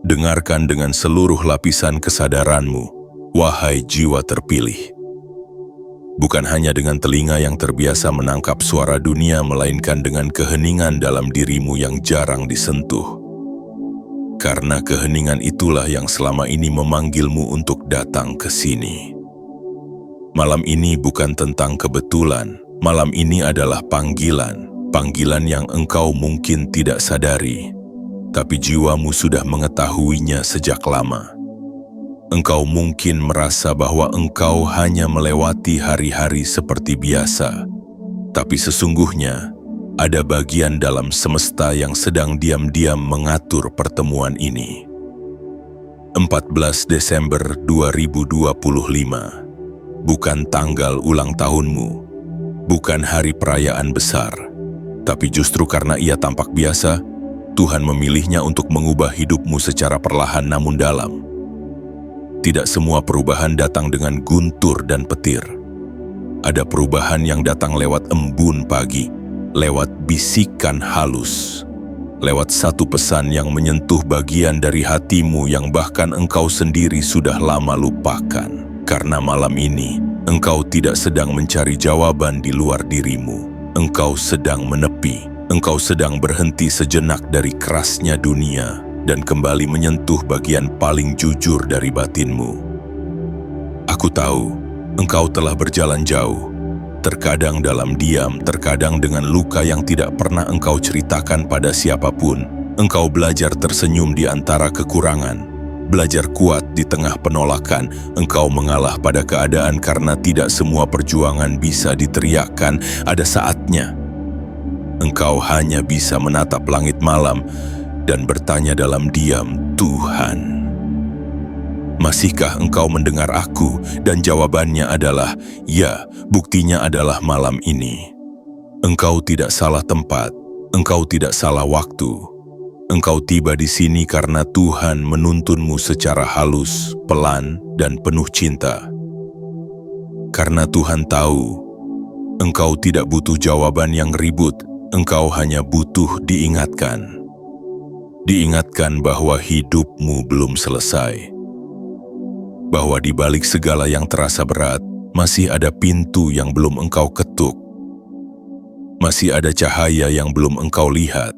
Dengarkan dengan seluruh lapisan kesadaranmu, wahai jiwa terpilih. Bukan hanya dengan telinga yang terbiasa menangkap suara dunia, melainkan dengan keheningan dalam dirimu yang jarang disentuh. Karena keheningan itulah yang selama ini memanggilmu untuk datang ke sini. Malam ini bukan tentang kebetulan, malam ini adalah panggilan. Panggilan yang engkau mungkin tidak sadari, tapi jiwamu sudah mengetahuinya sejak lama. Engkau mungkin merasa bahwa engkau hanya melewati hari-hari seperti biasa, tapi sesungguhnya ada bagian dalam semesta yang sedang diam-diam mengatur pertemuan ini. 14 Desember 2025, bukan tanggal ulang tahunmu, bukan hari perayaan besar, tapi justru karena ia tampak biasa, Tuhan memilihnya untuk mengubah hidupmu secara perlahan namun dalam. Tidak semua perubahan datang dengan guntur dan petir. Ada perubahan yang datang lewat embun pagi, lewat bisikan halus, lewat satu pesan yang menyentuh bagian dari hatimu yang bahkan engkau sendiri sudah lama lupakan. Karena malam ini, engkau tidak sedang mencari jawaban di luar dirimu. Engkau sedang menepi, engkau sedang berhenti sejenak dari kerasnya dunia dan kembali menyentuh bagian paling jujur dari batinmu. Aku tahu, engkau telah berjalan jauh, terkadang dalam diam, terkadang dengan luka yang tidak pernah engkau ceritakan pada siapapun. Engkau belajar tersenyum di antara kekurangan, belajar kuat di tengah penolakan. Engkau mengalah pada keadaan karena tidak semua perjuangan bisa diteriakkan. Ada saatnya engkau hanya bisa menatap langit malam dan bertanya dalam diam, Tuhan, masihkah engkau mendengar aku? Dan jawabannya adalah, ya, buktinya adalah malam ini. Engkau tidak salah tempat, engkau tidak salah waktu. Engkau tiba di sini karena Tuhan menuntunmu secara halus, pelan, dan penuh cinta. Karena Tuhan tahu, engkau tidak butuh jawaban yang ribut, engkau hanya butuh diingatkan. Diingatkan bahwa hidupmu belum selesai. Bahwa di balik segala yang terasa berat, masih ada pintu yang belum engkau ketuk. Masih ada cahaya yang belum engkau lihat.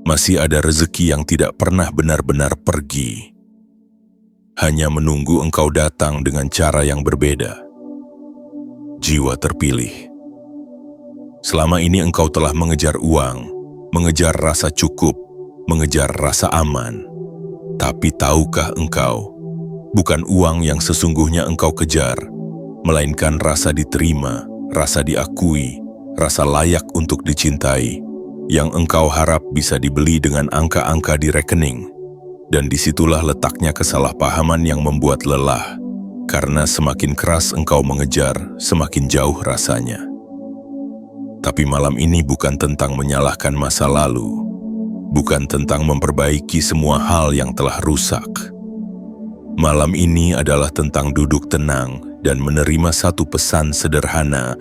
Masih ada rezeki yang tidak pernah benar-benar pergi. Hanya menunggu engkau datang dengan cara yang berbeda. Jiwa terpilih. Selama ini engkau telah mengejar uang, mengejar rasa cukup, mengejar rasa aman. Tapi tahukah engkau, bukan uang yang sesungguhnya engkau kejar, melainkan rasa diterima, rasa diakui, rasa layak untuk dicintai, yang engkau harap bisa dibeli dengan angka-angka di rekening. Dan disitulah letaknya kesalahpahaman yang membuat lelah, karena semakin keras engkau mengejar, semakin jauh rasanya. Tapi malam ini bukan tentang menyalahkan masa lalu, bukan tentang memperbaiki semua hal yang telah rusak. Malam ini adalah tentang duduk tenang dan menerima satu pesan sederhana,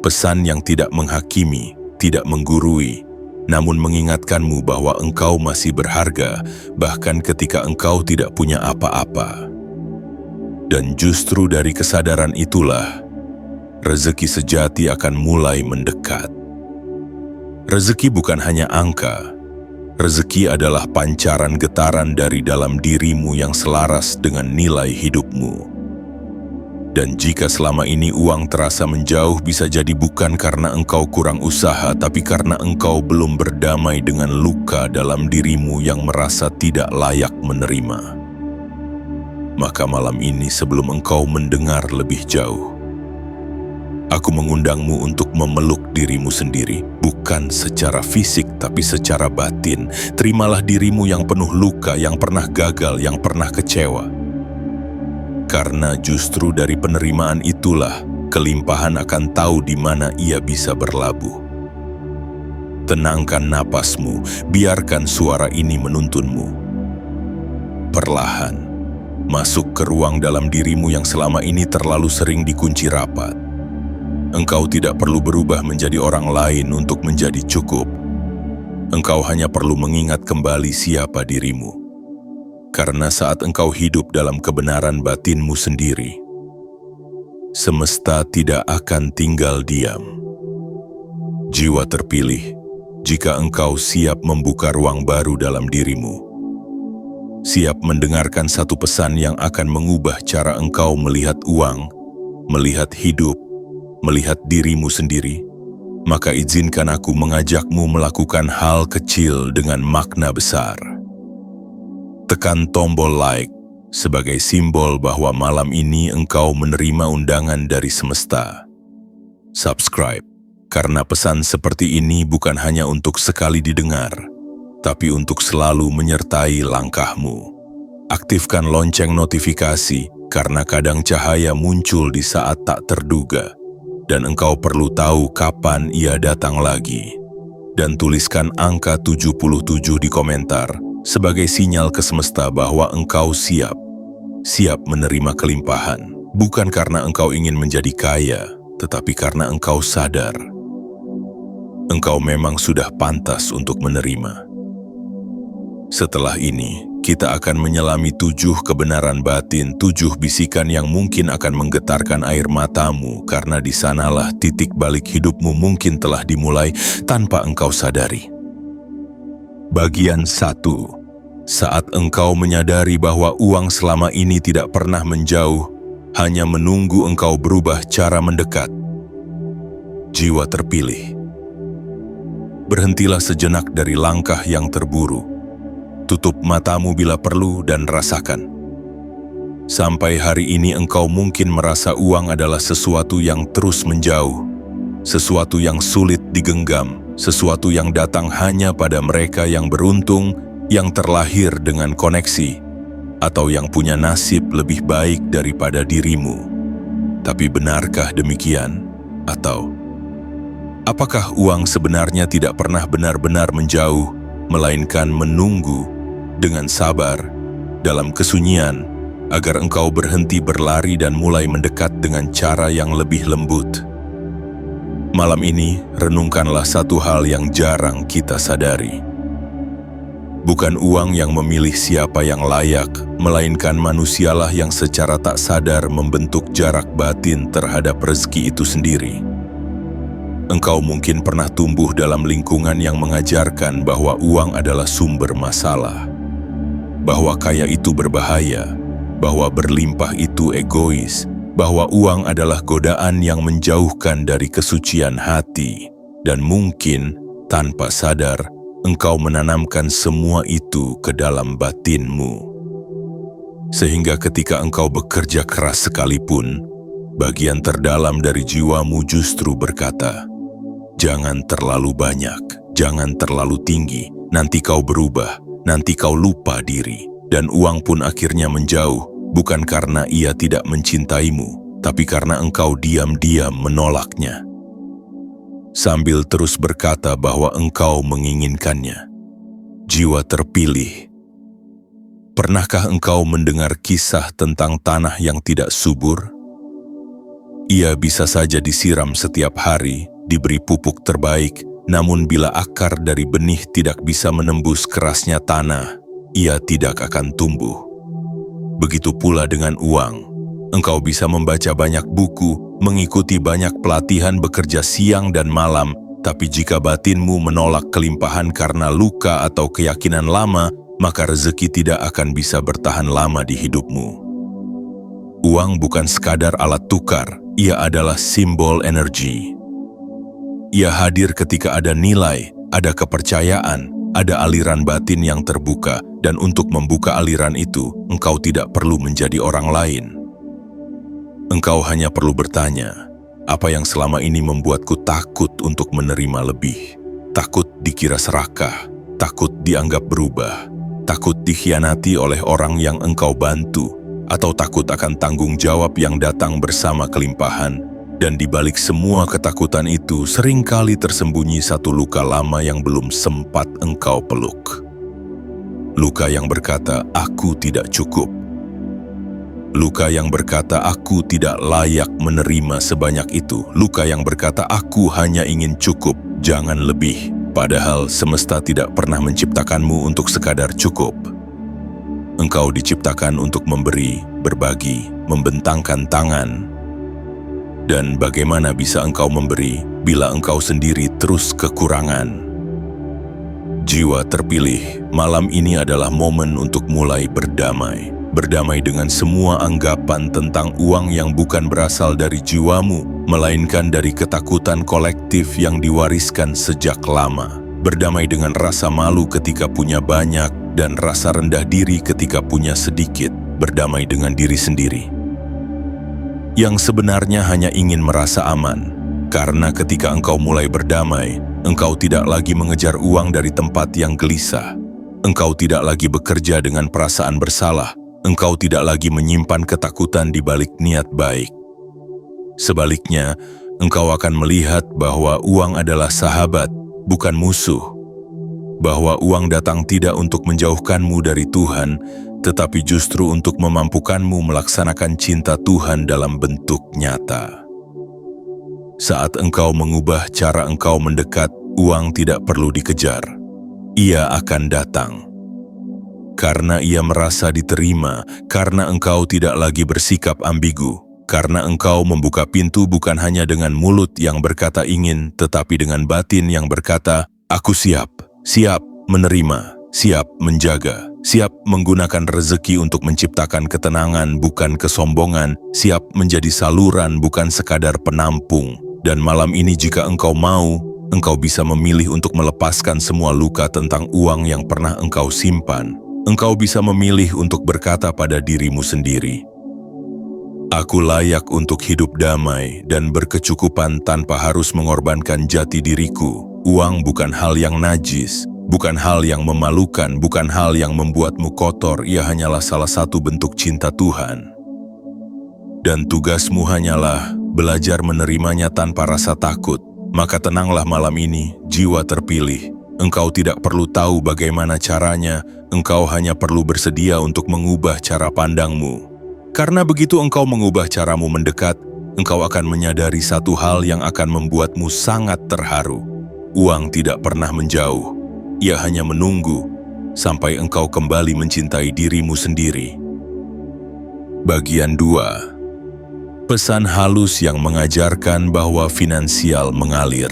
pesan yang tidak menghakimi, tidak menggurui, namun mengingatkanmu bahwa engkau masih berharga, bahkan ketika engkau tidak punya apa-apa. Dan justru dari kesadaran itulah, rezeki sejati akan mulai mendekat. Rezeki bukan hanya angka, rezeki adalah pancaran getaran dari dalam dirimu yang selaras dengan nilai hidupmu. Dan jika selama ini uang terasa menjauh, bisa jadi bukan karena engkau kurang usaha, tapi karena engkau belum berdamai dengan luka dalam dirimu yang merasa tidak layak menerima. Maka malam ini sebelum engkau mendengar lebih jauh, aku mengundangmu untuk memeluk dirimu sendiri, bukan secara fisik tapi secara batin. Terimalah dirimu yang penuh luka, yang pernah gagal, yang pernah kecewa. Karena justru dari penerimaan itulah kelimpahan akan tahu di mana ia bisa berlabuh. Tenangkan napasmu, biarkan suara ini menuntunmu. Perlahan, masuk ke ruang dalam dirimu yang selama ini terlalu sering dikunci rapat. Engkau tidak perlu berubah menjadi orang lain untuk menjadi cukup. Engkau hanya perlu mengingat kembali siapa dirimu. Karena saat engkau hidup dalam kebenaran batinmu sendiri, semesta tidak akan tinggal diam. Jiwa terpilih, jika engkau siap membuka ruang baru dalam dirimu, siap mendengarkan satu pesan yang akan mengubah cara engkau melihat uang, melihat hidup, melihat dirimu sendiri, maka izinkan aku mengajakmu melakukan hal kecil dengan makna besar. Tekan tombol like sebagai simbol bahwa malam ini engkau menerima undangan dari semesta. Subscribe, karena pesan seperti ini bukan hanya untuk sekali didengar, tapi untuk selalu menyertai langkahmu. Aktifkan lonceng notifikasi, karena kadang cahaya muncul di saat tak terduga, dan engkau perlu tahu kapan ia datang lagi. Dan tuliskan angka 77 di komentar sebagai sinyal ke semesta bahwa engkau siap menerima kelimpahan. Bukan karena engkau ingin menjadi kaya, tetapi karena engkau sadar engkau memang sudah pantas untuk menerima. Setelah ini, kita akan menyelami 7 kebenaran batin, 7 bisikan yang mungkin akan menggetarkan air matamu, karena di sanalah titik balik hidupmu mungkin telah dimulai tanpa engkau sadari. Bagian 1. Saat engkau menyadari bahwa uang selama ini tidak pernah menjauh, hanya menunggu engkau berubah cara mendekat. Jiwa terpilih, berhentilah sejenak dari langkah yang terburu. Tutup matamu bila perlu dan rasakan. Sampai hari ini engkau mungkin merasa uang adalah sesuatu yang terus menjauh, sesuatu yang sulit digenggam, sesuatu yang datang hanya pada mereka yang beruntung, yang terlahir dengan koneksi, atau yang punya nasib lebih baik daripada dirimu. Tapi benarkah demikian? Atau apakah uang sebenarnya tidak pernah benar-benar menjauh, melainkan menunggu dengan sabar dalam kesunyian agar engkau berhenti berlari dan mulai mendekat dengan cara yang lebih lembut? Malam ini, renungkanlah satu hal yang jarang kita sadari. Bukan uang yang memilih siapa yang layak, melainkan manusialah yang secara tak sadar membentuk jarak batin terhadap rezeki itu sendiri. Engkau mungkin pernah tumbuh dalam lingkungan yang mengajarkan bahwa uang adalah sumber masalah, bahwa kaya itu berbahaya, bahwa berlimpah itu egois, bahwa uang adalah godaan yang menjauhkan dari kesucian hati, dan mungkin tanpa sadar engkau menanamkan semua itu ke dalam batinmu. Sehingga ketika engkau bekerja keras sekalipun, bagian terdalam dari jiwamu justru berkata, "Jangan terlalu banyak, jangan terlalu tinggi, nanti kau berubah, nanti kau lupa diri." Dan uang pun akhirnya menjauh, bukan karena ia tidak mencintaimu, tapi karena engkau diam-diam menolaknya. Sambil terus berkata bahwa engkau menginginkannya. Jiwa terpilih, pernahkah engkau mendengar kisah tentang tanah yang tidak subur? Ia bisa saja disiram setiap hari, diberi pupuk terbaik, namun bila akar dari benih tidak bisa menembus kerasnya tanah, ia tidak akan tumbuh. Begitu pula dengan uang. Engkau bisa membaca banyak buku, mengikuti banyak pelatihan, bekerja siang dan malam, tapi jika batinmu menolak kelimpahan karena luka atau keyakinan lama, maka rezeki tidak akan bisa bertahan lama di hidupmu. Uang bukan sekadar alat tukar, ia adalah simbol energi. Ia hadir ketika ada nilai, ada kepercayaan, ada aliran batin yang terbuka, dan untuk membuka aliran itu, engkau tidak perlu menjadi orang lain. Engkau hanya perlu bertanya, apa yang selama ini membuatku takut untuk menerima lebih? Takut dikira serakah, takut dianggap berubah, takut dikhianati oleh orang yang engkau bantu, atau takut akan tanggung jawab yang datang bersama kelimpahan. Dan di balik semua ketakutan itu, seringkali tersembunyi satu luka lama yang belum sempat engkau peluk. Luka yang berkata, "Aku tidak cukup." Luka yang berkata, "Aku tidak layak menerima sebanyak itu." Luka yang berkata, "Aku hanya ingin cukup, jangan lebih." Padahal semesta tidak pernah menciptakanmu untuk sekadar cukup. Engkau diciptakan untuk memberi, berbagi, membentangkan tangan. Dan bagaimana bisa engkau memberi bila engkau sendiri terus kekurangan? Jiwa terpilih, malam ini adalah momen untuk mulai berdamai. Berdamai dengan semua anggapan tentang uang yang bukan berasal dari jiwamu, melainkan dari ketakutan kolektif yang diwariskan sejak lama. Berdamai dengan rasa malu ketika punya banyak dan rasa rendah diri ketika punya sedikit. Berdamai dengan diri sendiri yang sebenarnya hanya ingin merasa aman. Karena ketika engkau mulai berdamai, engkau tidak lagi mengejar uang dari tempat yang gelisah. Engkau tidak lagi bekerja dengan perasaan bersalah. Engkau tidak lagi menyimpan ketakutan di balik niat baik. Sebaliknya, engkau akan melihat bahwa uang adalah sahabat, bukan musuh. Bahwa uang datang tidak untuk menjauhkanmu dari Tuhan, tetapi justru untuk memampukanmu melaksanakan cinta Tuhan dalam bentuk nyata. Saat engkau mengubah cara engkau mendekat, uang tidak perlu dikejar. Ia akan datang. Karena ia merasa diterima, karena engkau tidak lagi bersikap ambigu, karena engkau membuka pintu bukan hanya dengan mulut yang berkata ingin, tetapi dengan batin yang berkata, aku siap menerima, siap menjaga, siap menggunakan rezeki untuk menciptakan ketenangan bukan kesombongan, siap menjadi saluran bukan sekadar penampung. Dan malam ini jika engkau mau, engkau bisa memilih untuk melepaskan semua luka tentang uang yang pernah engkau simpan. Engkau bisa memilih untuk berkata pada dirimu sendiri, aku layak untuk hidup damai dan berkecukupan tanpa harus mengorbankan jati diriku. Uang bukan hal yang najis, bukan hal yang memalukan, bukan hal yang membuatmu kotor, ia hanyalah salah satu bentuk cinta Tuhan. Dan tugasmu hanyalah belajar menerimanya tanpa rasa takut. Maka tenanglah malam ini, jiwa terpilih. Engkau tidak perlu tahu bagaimana caranya, engkau hanya perlu bersedia untuk mengubah cara pandangmu. Karena begitu engkau mengubah caramu mendekat, engkau akan menyadari satu hal yang akan membuatmu sangat terharu. Uang tidak pernah menjauh, ia hanya menunggu sampai engkau kembali mencintai dirimu sendiri. Bagian 2. Pesan halus yang mengajarkan bahwa finansial mengalir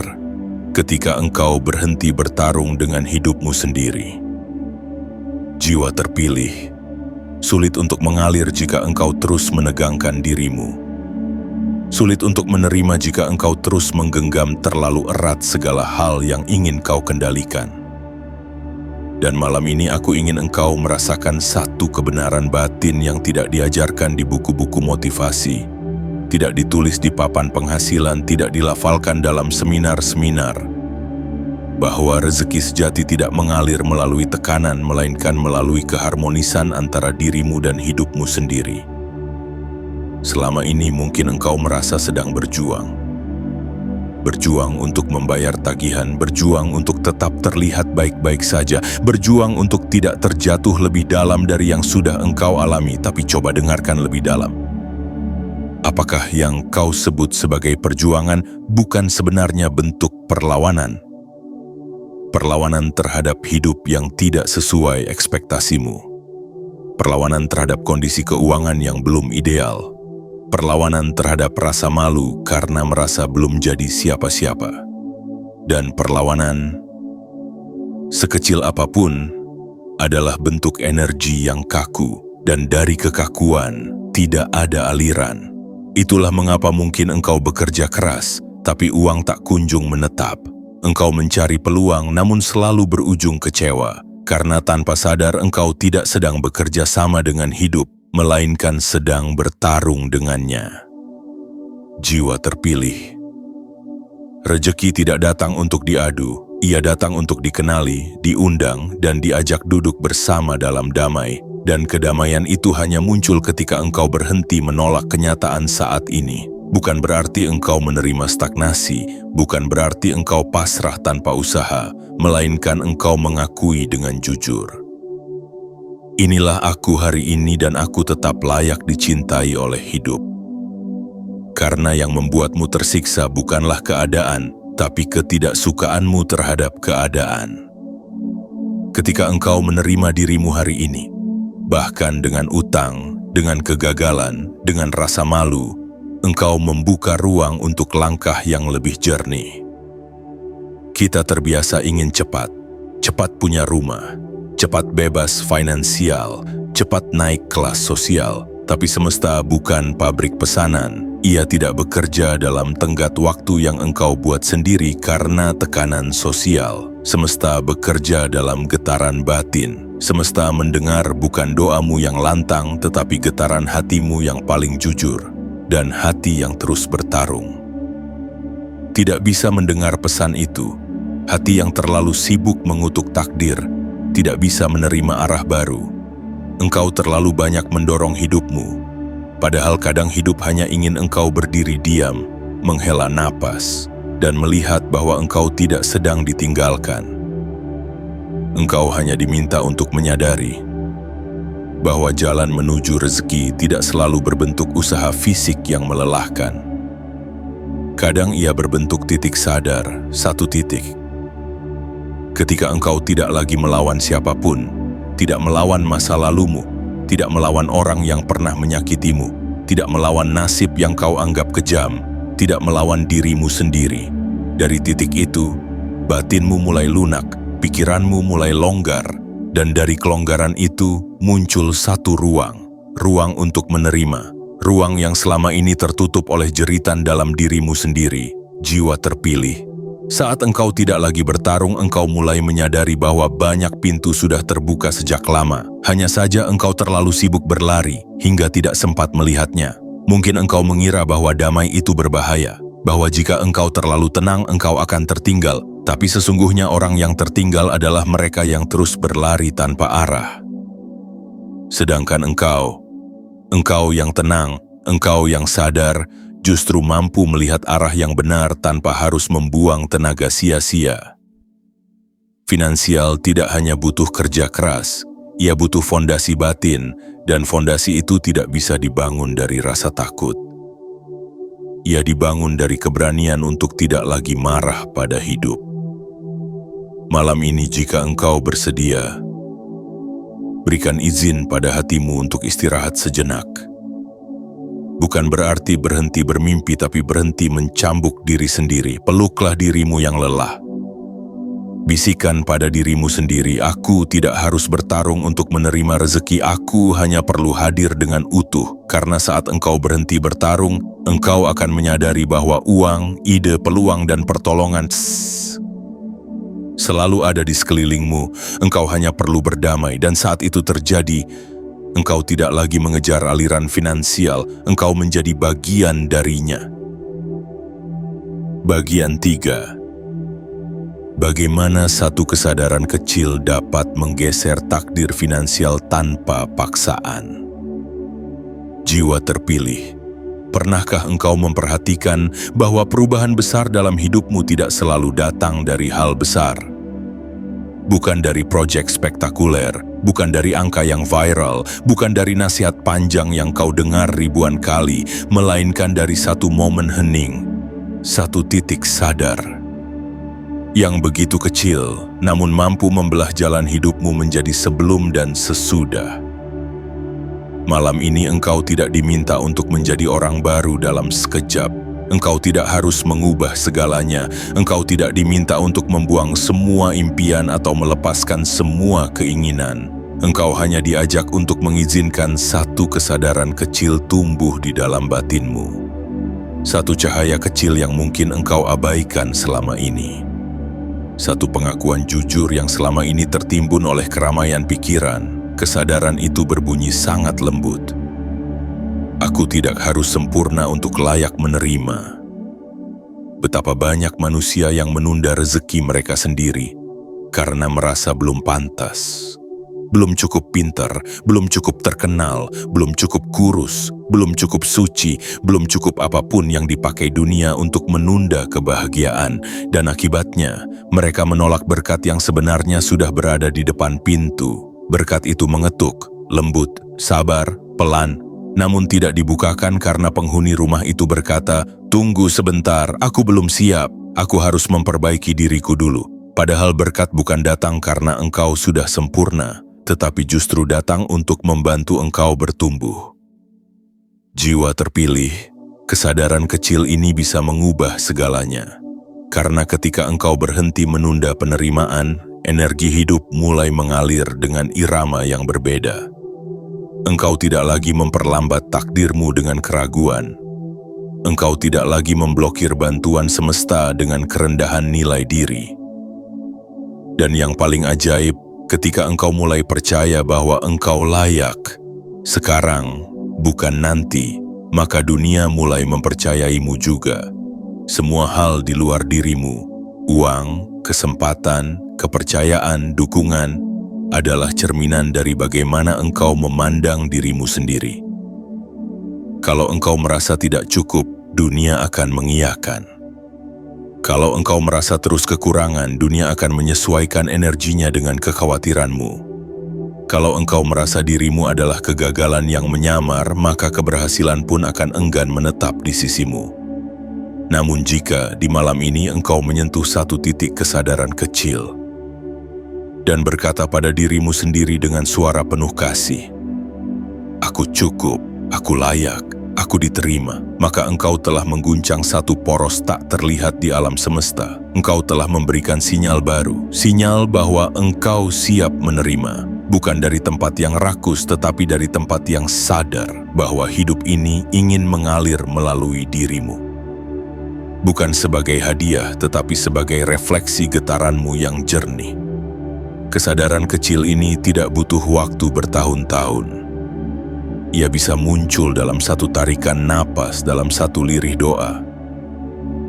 ketika engkau berhenti bertarung dengan hidupmu sendiri. Jiwa terpilih, sulit untuk mengalir jika engkau terus menegangkan dirimu. Sulit untuk menerima jika engkau terus menggenggam terlalu erat segala hal yang ingin kau kendalikan. Dan malam ini aku ingin engkau merasakan satu kebenaran batin yang tidak diajarkan di buku-buku motivasi, tidak ditulis di papan penghasilan, tidak dilafalkan dalam seminar-seminar, bahwa rezeki sejati tidak mengalir melalui tekanan, melainkan melalui keharmonisan antara dirimu dan hidupmu sendiri. Selama ini mungkin engkau merasa sedang berjuang. Berjuang untuk membayar tagihan, berjuang untuk tetap terlihat baik-baik saja, berjuang untuk tidak terjatuh lebih dalam dari yang sudah engkau alami, tapi coba dengarkan lebih dalam. Apakah yang kau sebut sebagai perjuangan bukan sebenarnya bentuk perlawanan? Perlawanan terhadap hidup yang tidak sesuai ekspektasimu. Perlawanan terhadap kondisi keuangan yang belum ideal. Perlawanan terhadap rasa malu karena merasa belum jadi siapa-siapa. Dan perlawanan, sekecil apapun, adalah bentuk energi yang kaku, dan dari kekakuan tidak ada aliran. Itulah mengapa mungkin engkau bekerja keras, tapi uang tak kunjung menetap. Engkau mencari peluang namun selalu berujung kecewa, karena tanpa sadar engkau tidak sedang bekerja sama dengan hidup, melainkan sedang bertarung dengannya. Jiwa terpilih. Rezeki tidak datang untuk diadu, ia datang untuk dikenali, diundang, dan diajak duduk bersama dalam damai. Dan kedamaian itu hanya muncul ketika engkau berhenti menolak kenyataan saat ini. Bukan berarti engkau menerima stagnasi, bukan berarti engkau pasrah tanpa usaha, melainkan engkau mengakui dengan jujur. Inilah aku hari ini dan aku tetap layak dicintai oleh hidup. Karena yang membuatmu tersiksa bukanlah keadaan, tapi ketidaksukaanmu terhadap keadaan. Ketika engkau menerima dirimu hari ini, Bahkan dengan utang, dengan kegagalan, dengan rasa malu, engkau membuka ruang untuk langkah yang lebih jernih. Kita terbiasa ingin cepat punya rumah, cepat bebas finansial, cepat naik kelas sosial. Tapi semesta bukan pabrik pesanan. Ia tidak bekerja dalam tenggat waktu yang engkau buat sendiri karena tekanan sosial. Semesta bekerja dalam getaran batin. Semesta mendengar bukan doamu yang lantang, tetapi getaran hatimu yang paling jujur dan hati yang terus bertarung. Tidak bisa mendengar pesan itu. Hati yang terlalu sibuk mengutuk takdir tidak bisa menerima arah baru. Engkau terlalu banyak mendorong hidupmu, padahal kadang hidup hanya ingin engkau berdiri diam, menghela napas, dan melihat bahwa engkau tidak sedang ditinggalkan. Engkau hanya diminta untuk menyadari bahwa jalan menuju rezeki tidak selalu berbentuk usaha fisik yang melelahkan. Kadang ia berbentuk titik sadar, satu titik. Ketika engkau tidak lagi melawan siapapun, tidak melawan masa lalumu, tidak melawan orang yang pernah menyakitimu, tidak melawan nasib yang kau anggap kejam, tidak melawan dirimu sendiri. Dari titik itu, batinmu mulai lunak, pikiranmu mulai longgar, dan dari kelonggaran itu muncul satu ruang untuk menerima, ruang yang selama ini tertutup oleh jeritan dalam dirimu sendiri, jiwa terpilih. Saat engkau tidak lagi bertarung, engkau mulai menyadari bahwa banyak pintu sudah terbuka sejak lama. Hanya saja engkau terlalu sibuk berlari hingga tidak sempat melihatnya. Mungkin engkau mengira bahwa damai itu berbahaya, bahwa jika engkau terlalu tenang, engkau akan tertinggal. Tapi sesungguhnya orang yang tertinggal adalah mereka yang terus berlari tanpa arah. Sedangkan engkau yang tenang, engkau yang sadar, justru mampu melihat arah yang benar tanpa harus membuang tenaga sia-sia. Finansial tidak hanya butuh kerja keras, ia butuh fondasi batin, dan fondasi itu tidak bisa dibangun dari rasa takut. Ia dibangun dari keberanian untuk tidak lagi marah pada hidup. Malam ini jika engkau bersedia, berikan izin pada hatimu untuk istirahat sejenak. Bukan berarti berhenti bermimpi, tapi berhenti mencambuk diri sendiri. Peluklah dirimu yang lelah. Bisikan pada dirimu sendiri, aku tidak harus bertarung untuk menerima rezeki, aku hanya perlu hadir dengan utuh. Karena saat engkau berhenti bertarung, engkau akan menyadari bahwa uang, ide, peluang, dan pertolongan selalu ada di sekelilingmu. Engkau hanya perlu berdamai, dan saat itu terjadi, engkau tidak lagi mengejar aliran finansial, engkau menjadi bagian darinya. Bagian 3. Bagaimana satu kesadaran kecil dapat menggeser takdir finansial tanpa paksaan? Jiwa terpilih, pernahkah engkau memperhatikan bahwa perubahan besar dalam hidupmu tidak selalu datang dari hal besar? Bukan dari proyek spektakuler, bukan dari angka yang viral, bukan dari nasihat panjang yang kau dengar ribuan kali, melainkan dari satu momen hening, satu titik sadar. Yang begitu kecil, namun mampu membelah jalan hidupmu menjadi sebelum dan sesudah. Malam ini engkau tidak diminta untuk menjadi orang baru dalam sekejap. Engkau tidak harus mengubah segalanya. Engkau tidak diminta untuk membuang semua impian atau melepaskan semua keinginan. Engkau hanya diajak untuk mengizinkan satu kesadaran kecil tumbuh di dalam batinmu. Satu cahaya kecil yang mungkin engkau abaikan selama ini. Satu pengakuan jujur yang selama ini tertimbun oleh keramaian pikiran. Kesadaran itu berbunyi sangat lembut. Aku tidak harus sempurna untuk layak menerima. Betapa banyak manusia yang menunda rezeki mereka sendiri karena merasa belum pantas, belum cukup pintar, belum cukup terkenal, belum cukup kurus, belum cukup suci, belum cukup apapun yang dipakai dunia untuk menunda kebahagiaan. Dan akibatnya, mereka menolak berkat yang sebenarnya sudah berada di depan pintu. Berkat itu mengetuk, lembut, sabar, pelan, namun tidak dibukakan karena penghuni rumah itu berkata, "Tunggu sebentar, aku belum siap, aku harus memperbaiki diriku dulu." Padahal berkat bukan datang karena engkau sudah sempurna. tetapi justru datang untuk membantu engkau bertumbuh. Jiwa terpilih, kesadaran kecil ini bisa mengubah segalanya. Karena ketika engkau berhenti menunda penerimaan, energi hidup mulai mengalir dengan irama yang berbeda. Engkau tidak lagi memperlambat takdirmu dengan keraguan. Engkau tidak lagi memblokir bantuan semesta dengan kerendahan nilai diri. Dan yang paling ajaib, ketika engkau mulai percaya bahwa engkau layak, sekarang, bukan nanti, maka dunia mulai mempercayaimu juga. Semua hal di luar dirimu, uang, kesempatan, kepercayaan, dukungan, adalah cerminan dari bagaimana engkau memandang dirimu sendiri. Kalau engkau merasa tidak cukup, dunia akan mengiyakan. Kalau engkau merasa terus kekurangan, dunia akan menyesuaikan energinya dengan kekhawatiranmu. Kalau engkau merasa dirimu adalah kegagalan yang menyamar, maka keberhasilan pun akan enggan menetap di sisimu. Namun jika di malam ini engkau menyentuh satu titik kesadaran kecil dan berkata pada dirimu sendiri dengan suara penuh kasih, "Aku cukup, aku layak, aku diterima," maka engkau telah mengguncang satu poros tak terlihat di alam semesta. Engkau telah memberikan sinyal baru, sinyal bahwa engkau siap menerima, bukan dari tempat yang rakus tetapi dari tempat yang sadar bahwa hidup ini ingin mengalir melalui dirimu. Bukan sebagai hadiah tetapi sebagai refleksi getaranmu yang jernih. Kesadaran kecil ini tidak butuh waktu bertahun-tahun. Ia bisa muncul dalam satu tarikan napas, dalam satu lirih doa,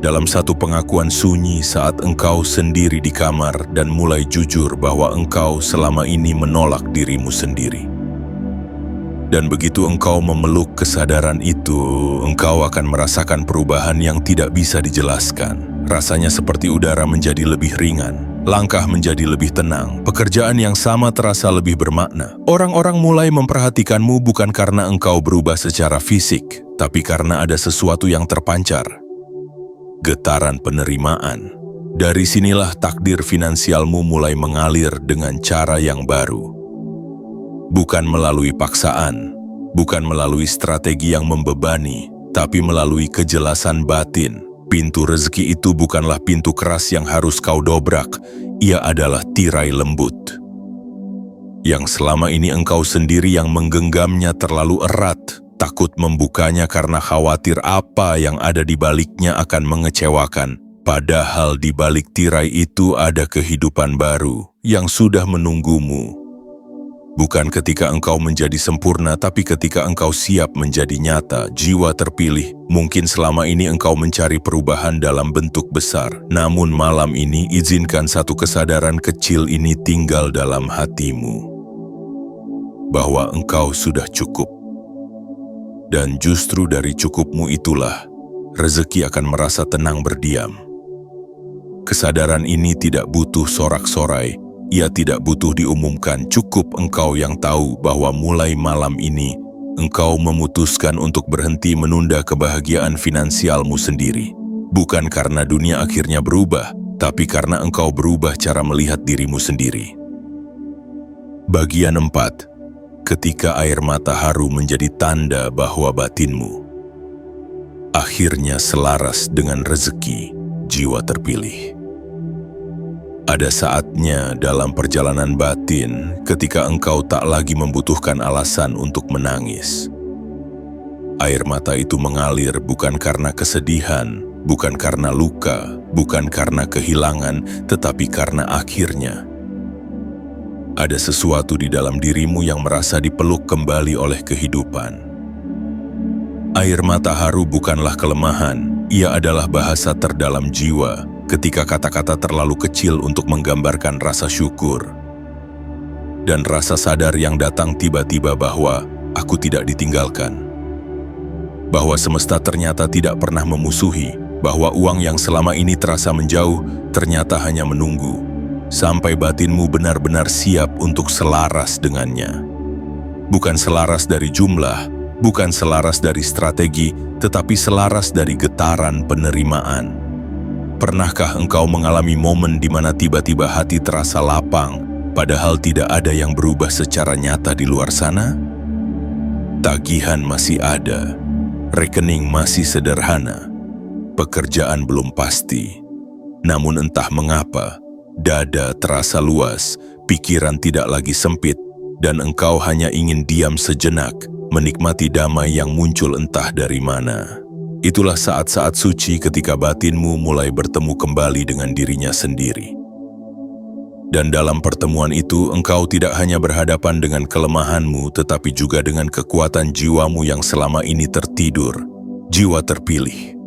dalam satu pengakuan sunyi saat engkau sendiri di kamar dan mulai jujur bahwa engkau selama ini menolak dirimu sendiri. Dan begitu engkau memeluk kesadaran itu, engkau akan merasakan perubahan yang tidak bisa dijelaskan. Rasanya seperti udara menjadi lebih ringan. Langkah menjadi lebih tenang, pekerjaan yang sama terasa lebih bermakna. Orang-orang mulai memperhatikanmu bukan karena engkau berubah secara fisik, tapi karena ada sesuatu yang terpancar. Getaran penerimaan. Dari sinilah takdir finansialmu mulai mengalir dengan cara yang baru. Bukan melalui paksaan, bukan melalui strategi yang membebani, tapi melalui kejelasan batin. Pintu rezeki itu bukanlah pintu keras yang harus kau dobrak, ia adalah tirai lembut. Yang selama ini engkau sendiri yang menggenggamnya terlalu erat, takut membukanya karena khawatir apa yang ada di baliknya akan mengecewakan. Padahal di balik tirai itu ada kehidupan baru yang sudah menunggumu. Bukan ketika engkau menjadi sempurna, tapi ketika engkau siap menjadi nyata, jiwa terpilih. Mungkin selama ini engkau mencari perubahan dalam bentuk besar. Namun malam ini izinkan satu kesadaran kecil ini tinggal dalam hatimu. Bahwa engkau sudah cukup. Dan justru dari cukupmu itulah, rezeki akan merasa tenang berdiam. Kesadaran ini tidak butuh sorak-sorai. Ia tidak butuh diumumkan, cukup engkau yang tahu bahwa mulai malam ini, engkau memutuskan untuk berhenti menunda kebahagiaan finansialmu sendiri. Bukan karena dunia akhirnya berubah, tapi karena engkau berubah cara melihat dirimu sendiri. Bagian 4. Ketika air mata haru menjadi tanda bahwa batinmu akhirnya selaras dengan rezeki jiwa terpilih. Ada saatnya dalam perjalanan batin ketika engkau tak lagi membutuhkan alasan untuk menangis. Air mata itu mengalir bukan karena kesedihan, bukan karena luka, bukan karena kehilangan, tetapi karena akhirnya ada sesuatu di dalam dirimu yang merasa dipeluk kembali oleh kehidupan. Air mata haru bukanlah kelemahan, ia adalah bahasa terdalam jiwa. Ketika kata-kata terlalu kecil untuk menggambarkan rasa syukur dan rasa sadar yang datang tiba-tiba bahwa aku tidak ditinggalkan, bahwa semesta ternyata tidak pernah memusuhi, bahwa uang yang selama ini terasa menjauh ternyata hanya menunggu sampai batinmu benar-benar siap untuk selaras dengannya. Bukan selaras dari jumlah, bukan selaras dari strategi, tetapi selaras dari getaran penerimaan. Pernahkah engkau mengalami momen di mana tiba-tiba hati terasa lapang, padahal tidak ada yang berubah secara nyata di luar sana? Tagihan masih ada, rekening masih sederhana, pekerjaan belum pasti. Namun entah mengapa, dada terasa luas, pikiran tidak lagi sempit, dan engkau hanya ingin diam sejenak, menikmati damai yang muncul entah dari mana. Itulah saat-saat suci ketika batinmu mulai bertemu kembali dengan dirinya sendiri. Dan dalam pertemuan itu, engkau tidak hanya berhadapan dengan kelemahanmu, tetapi juga dengan kekuatan jiwamu yang selama ini tertidur, jiwa terpilih.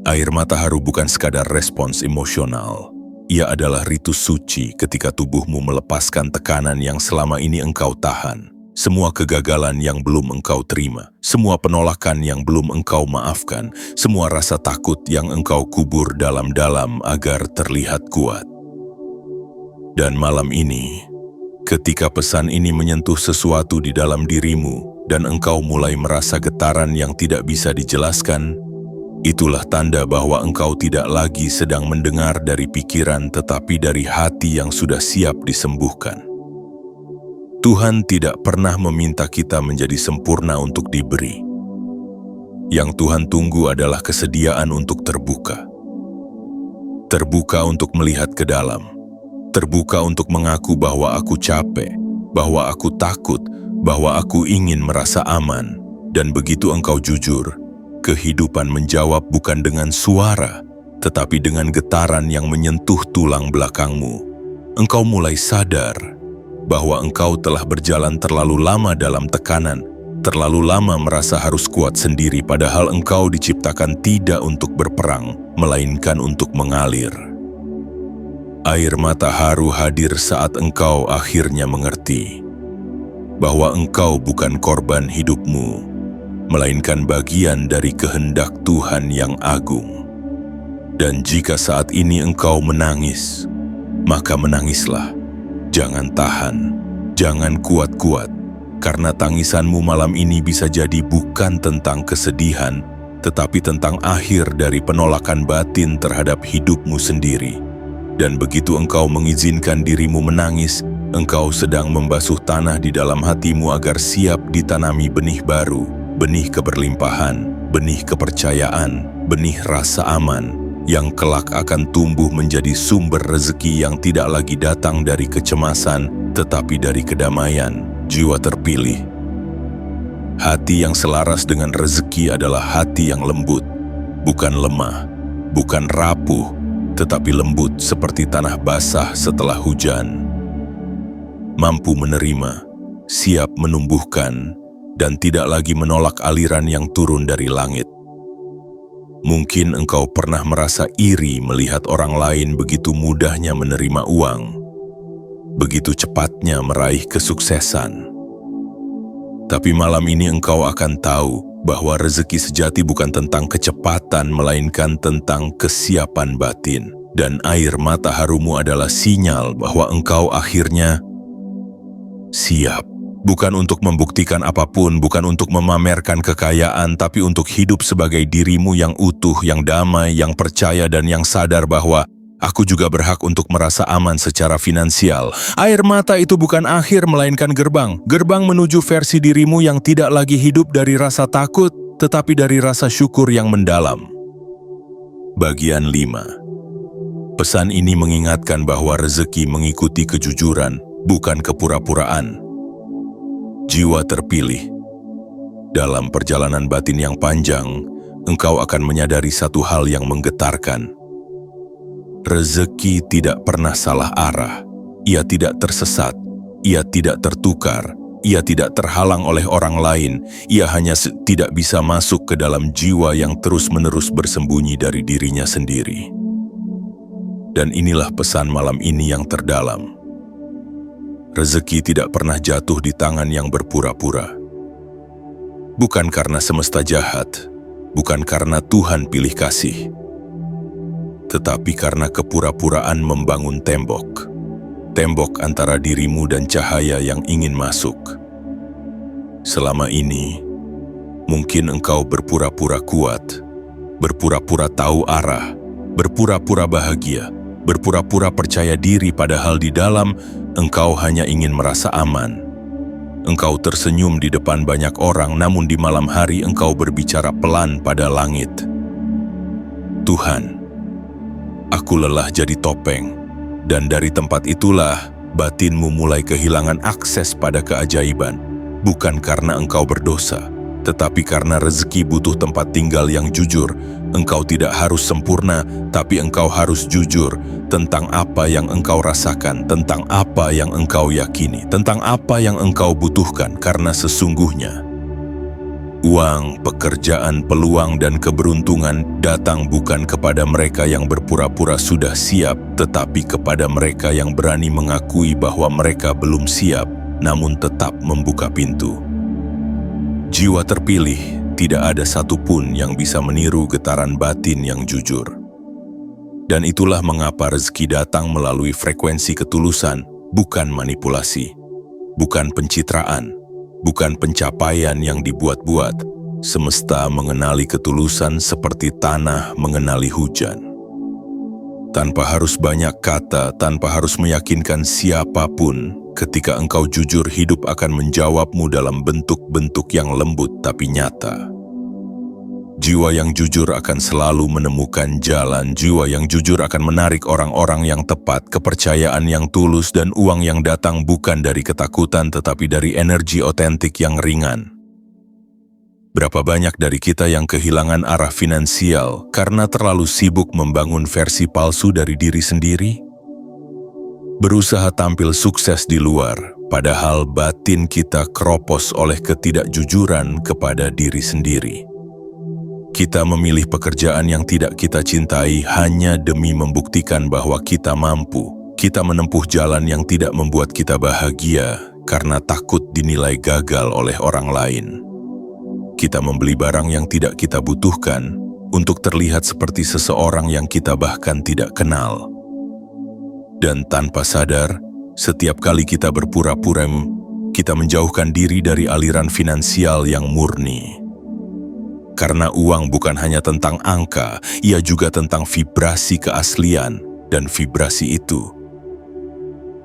Air mata haru bukan sekadar respons emosional. Ia adalah ritus suci ketika tubuhmu melepaskan tekanan yang selama ini engkau tahan. Semua kegagalan yang belum engkau terima, semua penolakan yang belum engkau maafkan, semua rasa takut yang engkau kubur dalam-dalam agar terlihat kuat. Dan malam ini, ketika pesan ini menyentuh sesuatu di dalam dirimu dan engkau mulai merasa getaran yang tidak bisa dijelaskan, itulah tanda bahwa engkau tidak lagi sedang mendengar dari pikiran tetapi dari hati yang sudah siap disembuhkan. Tuhan tidak pernah meminta kita menjadi sempurna untuk diberi. Yang Tuhan tunggu adalah kesediaan untuk terbuka. Terbuka untuk melihat ke dalam. Terbuka untuk mengaku bahwa aku capek, bahwa aku takut, bahwa aku ingin merasa aman. Dan begitu engkau jujur, kehidupan menjawab bukan dengan suara, tetapi dengan getaran yang menyentuh tulang belakangmu. Engkau mulai sadar bahwa engkau telah berjalan terlalu lama dalam tekanan, terlalu lama merasa harus kuat sendiri padahal engkau diciptakan tidak untuk berperang, melainkan untuk mengalir. Air mata haru hadir saat engkau akhirnya mengerti bahwa engkau bukan korban hidupmu, melainkan bagian dari kehendak Tuhan yang agung. Dan jika saat ini engkau menangis, maka menangislah. Jangan tahan, jangan kuat-kuat, karena tangisanmu malam ini bisa jadi bukan tentang kesedihan, tetapi tentang akhir dari penolakan batin terhadap hidupmu sendiri. Dan begitu engkau mengizinkan dirimu menangis, engkau sedang membasuh tanah di dalam hatimu agar siap ditanami benih baru, benih keberlimpahan, benih kepercayaan, benih rasa aman, yang kelak akan tumbuh menjadi sumber rezeki yang tidak lagi datang dari kecemasan, tetapi dari kedamaian, jiwa terpilih. Hati yang selaras dengan rezeki adalah hati yang lembut, bukan lemah, bukan rapuh, tetapi lembut seperti tanah basah setelah hujan. Mampu menerima, siap menumbuhkan, dan tidak lagi menolak aliran yang turun dari langit. Mungkin engkau pernah merasa iri melihat orang lain begitu mudahnya menerima uang, begitu cepatnya meraih kesuksesan. Tapi malam ini engkau akan tahu bahwa rezeki sejati bukan tentang kecepatan, melainkan tentang kesiapan batin. Dan air mata harumu adalah sinyal bahwa engkau akhirnya siap. Bukan untuk membuktikan apapun, bukan untuk memamerkan kekayaan, tapi untuk hidup sebagai dirimu yang utuh, yang damai, yang percaya, dan yang sadar bahwa aku juga berhak untuk merasa aman secara finansial. Air mata itu bukan akhir, melainkan gerbang. Gerbang menuju versi dirimu yang tidak lagi hidup dari rasa takut, tetapi dari rasa syukur yang mendalam. Bagian 5. Pesan ini mengingatkan bahwa rezeki mengikuti kejujuran, bukan kepura-puraan. Jiwa terpilih. Dalam perjalanan batin yang panjang, engkau akan menyadari satu hal yang menggetarkan. Rezeki tidak pernah salah arah. Ia tidak tersesat. Ia tidak tertukar. Ia tidak terhalang oleh orang lain. Ia hanya tidak bisa masuk ke dalam jiwa yang terus-menerus bersembunyi dari dirinya sendiri. Dan inilah pesan malam ini yang terdalam. Rezeki tidak pernah jatuh di tangan yang berpura-pura. Bukan karena semesta jahat, bukan karena Tuhan pilih kasih, tetapi karena kepura-puraan membangun tembok. Tembok antara dirimu dan cahaya yang ingin masuk. Selama ini, mungkin engkau berpura-pura kuat, berpura-pura tahu arah, berpura-pura bahagia, berpura-pura percaya diri padahal di dalam engkau hanya ingin merasa aman. Engkau tersenyum di depan banyak orang, namun di malam hari engkau berbicara pelan pada langit. Tuhan, aku lelah jadi topeng, dan dari tempat itulah batinmu mulai kehilangan akses pada keajaiban. Bukan karena engkau berdosa, tetapi karena rezeki butuh tempat tinggal yang jujur. Engkau tidak harus sempurna, tapi engkau harus jujur tentang apa yang engkau rasakan, tentang apa yang engkau yakini, tentang apa yang engkau butuhkan, karena sesungguhnya uang, pekerjaan, peluang, dan keberuntungan datang bukan kepada mereka yang berpura-pura sudah siap, tetapi kepada mereka yang berani mengakui bahwa mereka belum siap, namun tetap membuka pintu. Jiwa terpilih, tidak ada satupun yang bisa meniru getaran batin yang jujur. Dan itulah mengapa rezeki datang melalui frekuensi ketulusan, bukan manipulasi, bukan pencitraan, bukan pencapaian yang dibuat-buat. Semesta mengenali ketulusan seperti tanah mengenali hujan. Tanpa harus banyak kata, tanpa harus meyakinkan siapapun, ketika engkau jujur, hidup akan menjawabmu dalam bentuk-bentuk yang lembut tapi nyata. Jiwa yang jujur akan selalu menemukan jalan, jiwa yang jujur akan menarik orang-orang yang tepat, kepercayaan yang tulus, dan uang yang datang bukan dari ketakutan tetapi dari energi otentik yang ringan. Berapa banyak dari kita yang kehilangan arah finansial karena terlalu sibuk membangun versi palsu dari diri sendiri? Berusaha tampil sukses di luar, padahal batin kita keropos oleh ketidakjujuran kepada diri sendiri. Kita memilih pekerjaan yang tidak kita cintai hanya demi membuktikan bahwa kita mampu. Kita menempuh jalan yang tidak membuat kita bahagia karena takut dinilai gagal oleh orang lain. Kita membeli barang yang tidak kita butuhkan untuk terlihat seperti seseorang yang kita bahkan tidak kenal. Dan tanpa sadar, setiap kali kita berpura-pura, kita menjauhkan diri dari aliran finansial yang murni. Karena uang bukan hanya tentang angka, ia juga tentang vibrasi keaslian, dan vibrasi itu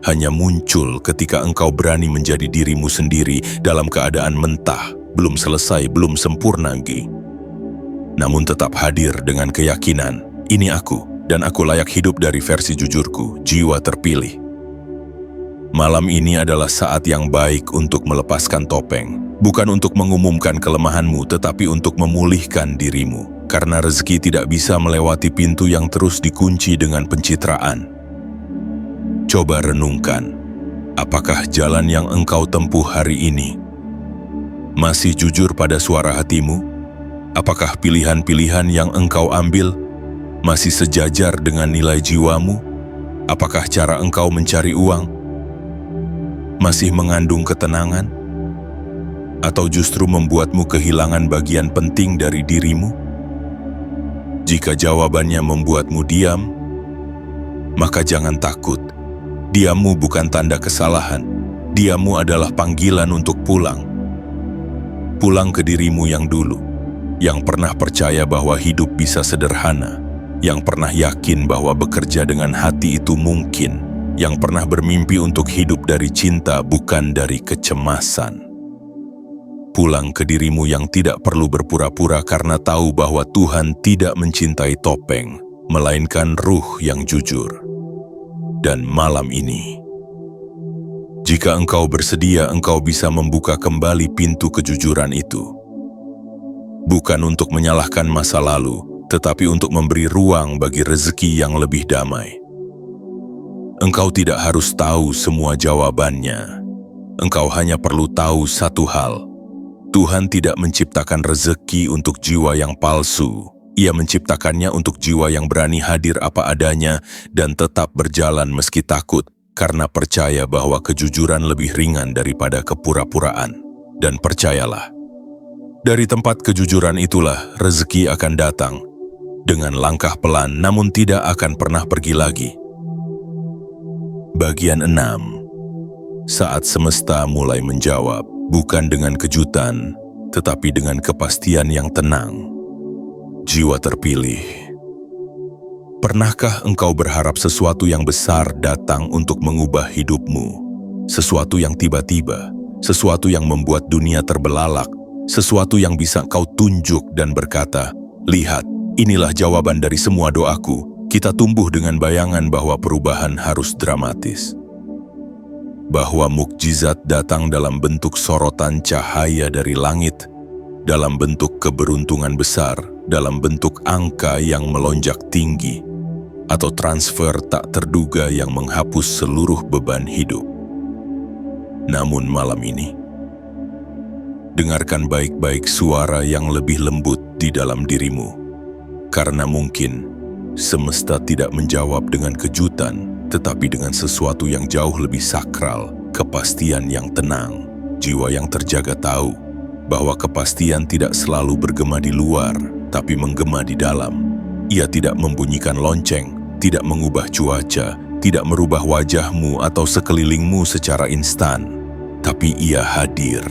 hanya muncul ketika engkau berani menjadi dirimu sendiri dalam keadaan mentah, belum selesai, belum sempurna lagi. Namun tetap hadir dengan keyakinan, ini aku, dan aku layak hidup dari versi jujurku, jiwa terpilih. Malam ini adalah saat yang baik untuk melepaskan topeng. Bukan untuk mengumumkan kelemahanmu, tetapi untuk memulihkan dirimu. Karena rezeki tidak bisa melewati pintu yang terus dikunci dengan pencitraan. Coba renungkan, apakah jalan yang engkau tempuh hari ini masih jujur pada suara hatimu? Apakah pilihan-pilihan yang engkau ambil masih sejajar dengan nilai jiwamu? Apakah cara engkau mencari uang masih mengandung ketenangan? Atau justru membuatmu kehilangan bagian penting dari dirimu? Jika jawabannya membuatmu diam, maka jangan takut. Diammu bukan tanda kesalahan. Diammu adalah panggilan untuk pulang. Pulang ke dirimu yang dulu, yang pernah percaya bahwa hidup bisa sederhana, yang pernah yakin bahwa bekerja dengan hati itu mungkin, yang pernah bermimpi untuk hidup dari cinta bukan dari kecemasan. Pulang ke dirimu yang tidak perlu berpura-pura karena tahu bahwa Tuhan tidak mencintai topeng, melainkan ruh yang jujur. Dan malam ini, jika engkau bersedia, engkau bisa membuka kembali pintu kejujuran itu. Bukan untuk menyalahkan masa lalu, tetapi untuk memberi ruang bagi rezeki yang lebih damai. Engkau tidak harus tahu semua jawabannya. Engkau hanya perlu tahu satu hal. Tuhan tidak menciptakan rezeki untuk jiwa yang palsu. Ia menciptakannya untuk jiwa yang berani hadir apa adanya dan tetap berjalan meski takut, karena percaya bahwa kejujuran lebih ringan daripada kepura-puraan. Dan percayalah, dari tempat kejujuran itulah rezeki akan datang, dengan langkah pelan namun tidak akan pernah pergi lagi. Bagian 6. Saat semesta mulai menjawab. Bukan dengan kejutan, tetapi dengan kepastian yang tenang. Jiwa terpilih. Pernahkah engkau berharap sesuatu yang besar datang untuk mengubah hidupmu? Sesuatu yang tiba-tiba, sesuatu yang membuat dunia terbelalak, sesuatu yang bisa kau tunjuk dan berkata, "Lihat, inilah jawaban dari semua doaku." Kita tumbuh dengan bayangan bahwa perubahan harus dramatis. Bahwa mukjizat datang dalam bentuk sorotan cahaya dari langit, dalam bentuk keberuntungan besar, dalam bentuk angka yang melonjak tinggi, atau transfer tak terduga yang menghapus seluruh beban hidup. Namun malam ini, dengarkan baik-baik suara yang lebih lembut di dalam dirimu, karena mungkin semesta tidak menjawab dengan kejutan, tetapi dengan sesuatu yang jauh lebih sakral, kepastian yang tenang. Jiwa yang terjaga tahu bahwa kepastian tidak selalu bergema di luar, tapi menggema di dalam. Ia tidak membunyikan lonceng, tidak mengubah cuaca, tidak merubah wajahmu atau sekelilingmu secara instan, tapi ia hadir.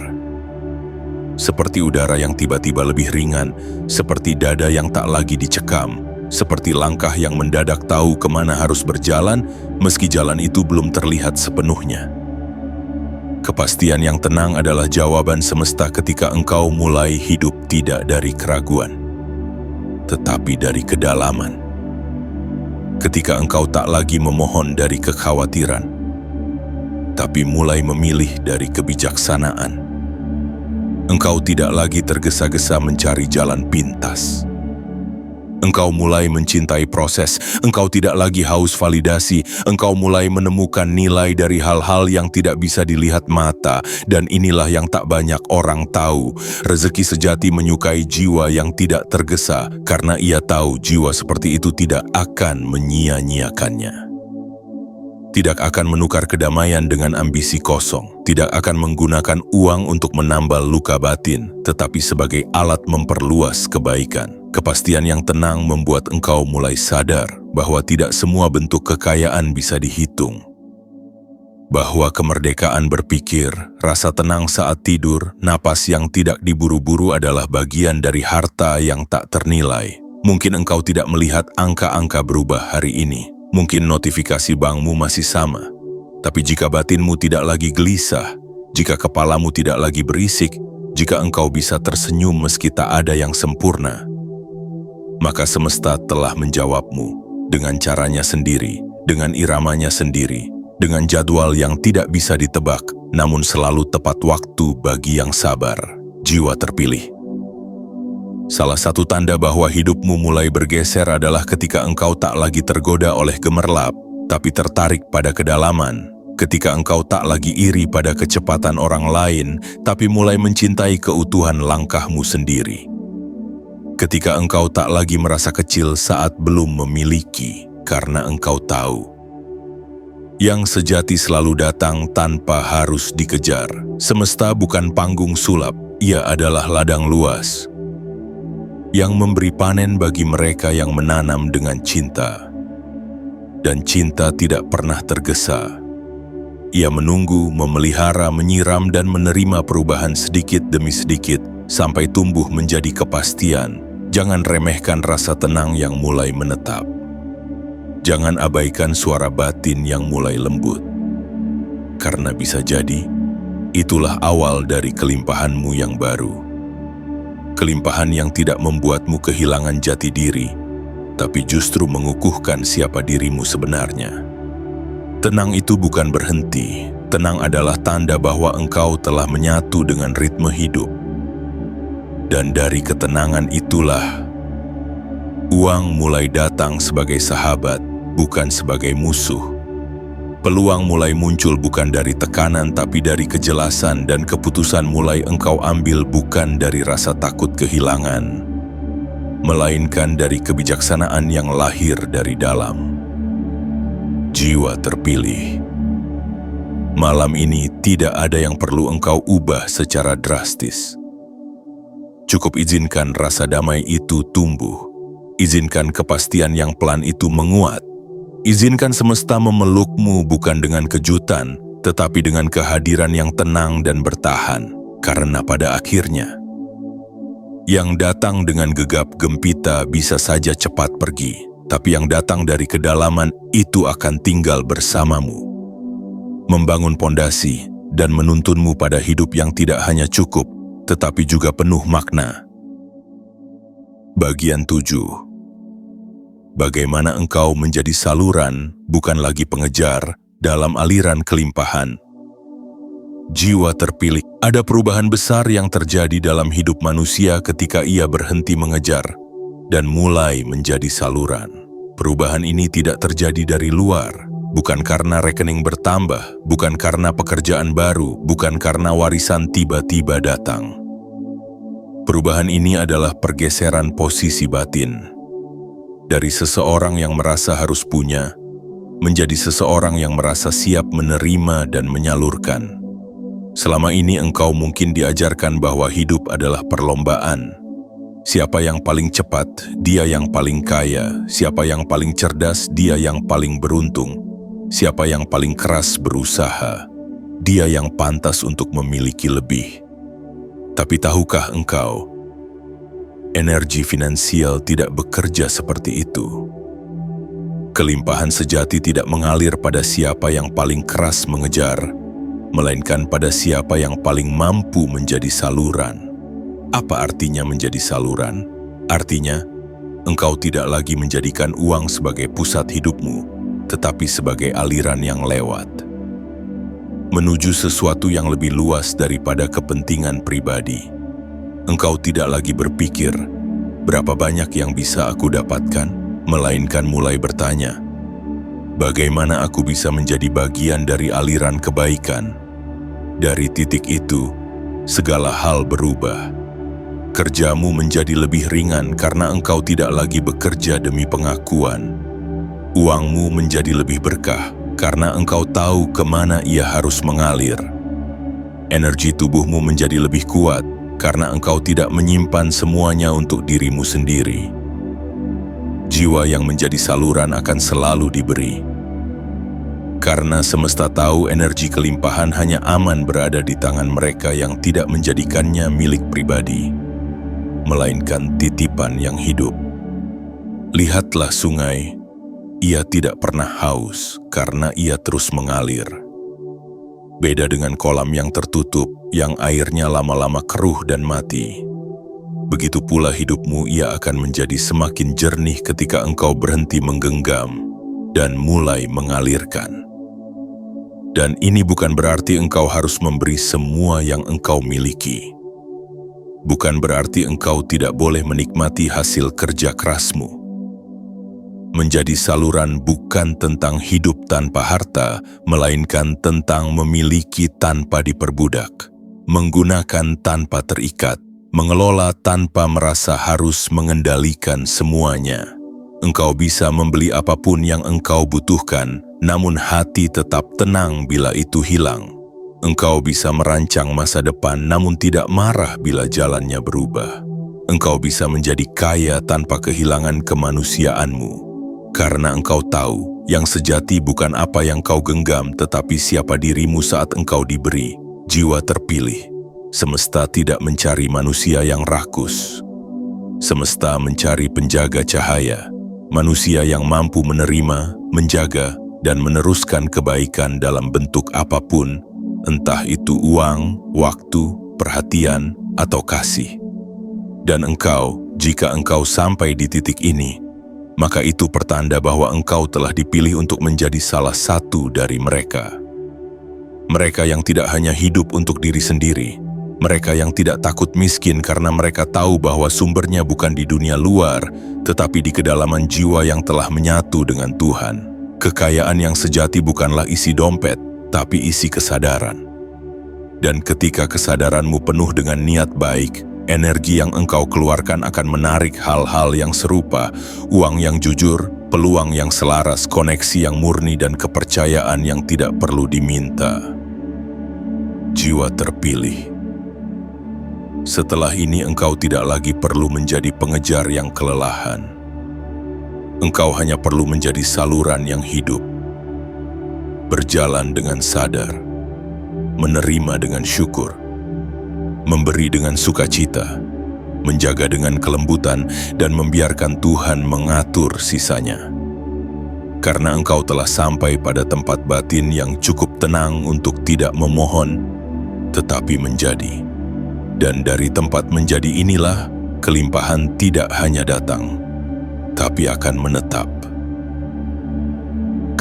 Seperti udara yang tiba-tiba lebih ringan, seperti dada yang tak lagi dicekam, seperti langkah yang mendadak tahu kemana harus berjalan, meski jalan itu belum terlihat sepenuhnya. Kepastian yang tenang adalah jawaban semesta ketika engkau mulai hidup tidak dari keraguan, tetapi dari kedalaman. Ketika engkau tak lagi memohon dari kekhawatiran, tapi mulai memilih dari kebijaksanaan. Engkau tidak lagi tergesa-gesa mencari jalan pintas. Engkau mulai mencintai proses, engkau tidak lagi haus validasi, engkau mulai menemukan nilai dari hal-hal yang tidak bisa dilihat mata, dan inilah yang tak banyak orang tahu. Rezeki sejati menyukai jiwa yang tidak tergesa, karena ia tahu jiwa seperti itu tidak akan menyia-nyiakannya. Tidak akan menukar kedamaian dengan ambisi kosong, tidak akan menggunakan uang untuk menambal luka batin, tetapi sebagai alat memperluas kebaikan. Kepastian yang tenang membuat engkau mulai sadar bahwa tidak semua bentuk kekayaan bisa dihitung. Bahwa kemerdekaan berpikir, rasa tenang saat tidur, napas yang tidak diburu-buru adalah bagian dari harta yang tak ternilai. Mungkin engkau tidak melihat angka-angka berubah hari ini. Mungkin notifikasi bankmu masih sama. Tapi jika batinmu tidak lagi gelisah, jika kepalamu tidak lagi berisik, jika engkau bisa tersenyum meski tak ada yang sempurna, maka semesta telah menjawabmu dengan caranya sendiri, dengan iramanya sendiri, dengan jadwal yang tidak bisa ditebak, namun selalu tepat waktu bagi yang sabar, jiwa terpilih. Salah satu tanda bahwa hidupmu mulai bergeser adalah ketika engkau tak lagi tergoda oleh gemerlap, tapi tertarik pada kedalaman. Ketika engkau tak lagi iri pada kecepatan orang lain, tapi mulai mencintai keutuhan langkahmu sendiri. Ketika engkau tak lagi merasa kecil saat belum memiliki, karena engkau tahu yang sejati selalu datang tanpa harus dikejar. Semesta bukan panggung sulap, ia adalah ladang luas yang memberi panen bagi mereka yang menanam dengan cinta. Dan cinta tidak pernah tergesa. Ia menunggu, memelihara, menyiram, dan menerima perubahan sedikit demi sedikit sampai tumbuh menjadi kepastian. Jangan remehkan rasa tenang yang mulai menetap. Jangan abaikan suara batin yang mulai lembut. Karena bisa jadi, itulah awal dari kelimpahanmu yang baru. Kelimpahan yang tidak membuatmu kehilangan jati diri, tapi justru mengukuhkan siapa dirimu sebenarnya. Tenang itu bukan berhenti. Tenang adalah tanda bahwa engkau telah menyatu dengan ritme hidup. Dan dari ketenangan itulah, uang mulai datang sebagai sahabat, bukan sebagai musuh. Peluang mulai muncul bukan dari tekanan tapi dari kejelasan, dan keputusan mulai engkau ambil bukan dari rasa takut kehilangan, melainkan dari kebijaksanaan yang lahir dari dalam. Jiwa terpilih. Malam ini tidak ada yang perlu engkau ubah secara drastis. Cukup izinkan rasa damai itu tumbuh. Izinkan kepastian yang pelan itu menguat. Izinkan semesta memelukmu bukan dengan kejutan, tetapi dengan kehadiran yang tenang dan bertahan. Karena pada akhirnya, yang datang dengan gegap gempita bisa saja cepat pergi, tapi yang datang dari kedalaman itu akan tinggal bersamamu, membangun pondasi dan menuntunmu pada hidup yang tidak hanya cukup, tetapi juga penuh makna. Bagian 7. Bagaimana engkau menjadi saluran, bukan lagi pengejar, dalam aliran kelimpahan. Jiwa terpilih. Ada perubahan besar yang terjadi dalam hidup manusia ketika ia berhenti mengejar dan mulai menjadi saluran. Perubahan ini tidak terjadi dari luar, bukan karena rekening bertambah, bukan karena pekerjaan baru, bukan karena warisan tiba-tiba datang. Perubahan ini adalah pergeseran posisi batin. Dari seseorang yang merasa harus punya, menjadi seseorang yang merasa siap menerima dan menyalurkan. Selama ini engkau mungkin diajarkan bahwa hidup adalah perlombaan. Siapa yang paling cepat, dia yang paling kaya. Siapa yang paling cerdas, dia yang paling beruntung. Siapa yang paling keras berusaha, dia yang pantas untuk memiliki lebih. Tapi tahukah engkau, energi finansial tidak bekerja seperti itu. Kelimpahan sejati tidak mengalir pada siapa yang paling keras mengejar, melainkan pada siapa yang paling mampu menjadi saluran. Apa artinya menjadi saluran? Artinya, engkau tidak lagi menjadikan uang sebagai pusat hidupmu, tetapi sebagai aliran yang lewat menuju sesuatu yang lebih luas daripada kepentingan pribadi. Engkau tidak lagi berpikir, berapa banyak yang bisa aku dapatkan, melainkan mulai bertanya, bagaimana aku bisa menjadi bagian dari aliran kebaikan? Dari titik itu, segala hal berubah. Kerjamu menjadi lebih ringan karena engkau tidak lagi bekerja demi pengakuan. Uangmu menjadi lebih berkah karena engkau tahu kemana ia harus mengalir. Energi tubuhmu menjadi lebih kuat karena engkau tidak menyimpan semuanya untuk dirimu sendiri. Jiwa yang menjadi saluran akan selalu diberi. Karena semesta tahu energi kelimpahan hanya aman berada di tangan mereka yang tidak menjadikannya milik pribadi, melainkan titipan yang hidup. Lihatlah sungai, ia tidak pernah haus karena ia terus mengalir. Beda dengan kolam yang tertutup, yang airnya lama-lama keruh dan mati. Begitu pula hidupmu, ia akan menjadi semakin jernih ketika engkau berhenti menggenggam dan mulai mengalirkan. Dan ini bukan berarti engkau harus memberi semua yang engkau miliki. Bukan berarti engkau tidak boleh menikmati hasil kerja kerasmu. Menjadi saluran bukan tentang hidup tanpa harta, melainkan tentang memiliki tanpa diperbudak, menggunakan tanpa terikat, mengelola tanpa merasa harus mengendalikan semuanya. Engkau bisa membeli apapun yang engkau butuhkan, namun hati tetap tenang bila itu hilang. Engkau bisa merancang masa depan, namun tidak marah bila jalannya berubah. Engkau bisa menjadi kaya tanpa kehilangan kemanusiaanmu, karena engkau tahu yang sejati bukan apa yang kau genggam, tetapi siapa dirimu saat engkau diberi. Jiwa terpilih. Semesta tidak mencari manusia yang rakus. Semesta mencari penjaga cahaya. Manusia yang mampu menerima, menjaga, dan meneruskan kebaikan dalam bentuk apapun, entah itu uang, waktu, perhatian, atau kasih. Dan engkau, jika engkau sampai di titik ini, maka itu pertanda bahwa engkau telah dipilih untuk menjadi salah satu dari mereka. Mereka yang tidak hanya hidup untuk diri sendiri, mereka yang tidak takut miskin karena mereka tahu bahwa sumbernya bukan di dunia luar, tetapi di kedalaman jiwa yang telah menyatu dengan Tuhan. Kekayaan yang sejati bukanlah isi dompet, tapi isi kesadaran. Dan ketika kesadaranmu penuh dengan niat baik, energi yang engkau keluarkan akan menarik hal-hal yang serupa, uang yang jujur, peluang yang selaras, koneksi yang murni, dan kepercayaan yang tidak perlu diminta. Jiwa terpilih. Setelah ini engkau tidak lagi perlu menjadi pengejar yang kelelahan. Engkau hanya perlu menjadi saluran yang hidup. Berjalan dengan sadar, menerima dengan syukur, memberi dengan sukacita, menjaga dengan kelembutan, dan membiarkan Tuhan mengatur sisanya. Karena engkau telah sampai pada tempat batin yang cukup tenang untuk tidak memohon, tetapi menjadi. Dan dari tempat menjadi inilah, kelimpahan tidak hanya datang, tapi akan menetap.